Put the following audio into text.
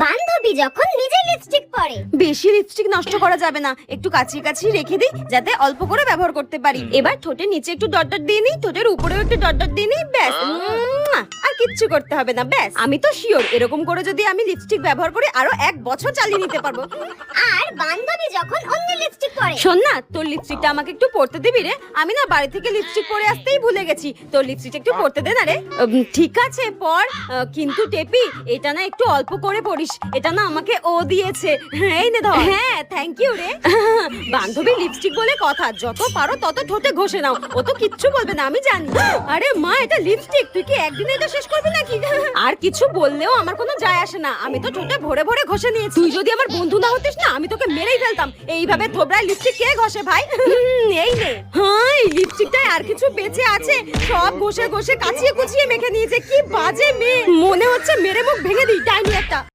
বান্ধবী যখন নিজে লিপস্টিক পরে। বেশি লিপস্টিক নষ্ট করা যাবে না, একটু কাছিয়ে কাছিয়ে রেখে দিই যাতে অল্প করে ব্যবহার করতে পারি। এবার ঠোঁটের নিচে একটু ডট ডট দিয়ে নিই, ঠোঁটের উপরেও একটু ডট ডট দিয়ে নিই, ব্যাস। আর কিচ্ছু করতে হবে না, ব্যাস। আমি তো শিওর এরকম করে যদি আমি লিপস্টিক ব্যবহার করি আরো 1 বছর চালিয়ে নিতে পারবো। আর বান্ধবী যখন অন্য লিপস্টিক পরে। শোন না, তোর লিপস্টিকটা আমাকে একটু পরতে দিবি রে? আমি না বাড়ি থেকে লিপস্টিক পরে আসতেই ভুলে গেছি। তোর লিপস্টিকটা একটু পরতে দে না রে। ঠিক আছে পর, কিন্তু টেপি এটা না একটু অল্প করে পরিস, এটা না আমাকে ও দিয়েছে। এই নে ধর। হ্যাঁ থ্যাংক ইউ রে। বান্ধবী লিপস্টিক বলে কথা, যত পারো তত ঠোঁটে ঘষে নাও, ও তো কিচ্ছু বলবে না আমি জানি। আরে মা, এটা লিপস্টিক, তুই কি একদিনে এটা শেষ করবি নাকি? আর কিছু বললেও আমার কোনো যায় আসে না, আমি তো ঠোঁটে ভরে ভরে ঘষে নিয়েছি। তুই যদি আমার বন্ধু না হতিস না, আমি তোকে মেরেই ফেলতাম। এইভাবে থোবরায় লিপস্টিক কে ঘষে ভাই? এই নে। হ্যাঁ, এই লিপস্টিকটায় আর কিছু বেঁচে আছে, সব ঘষে ঘষে কাচিয়ে কুচিয়ে মেখে নিয়েছে। কি বাজে মেয়ে, মনে হচ্ছে মেরে মুখ ভেঙে দিই, ডাইনি একটা।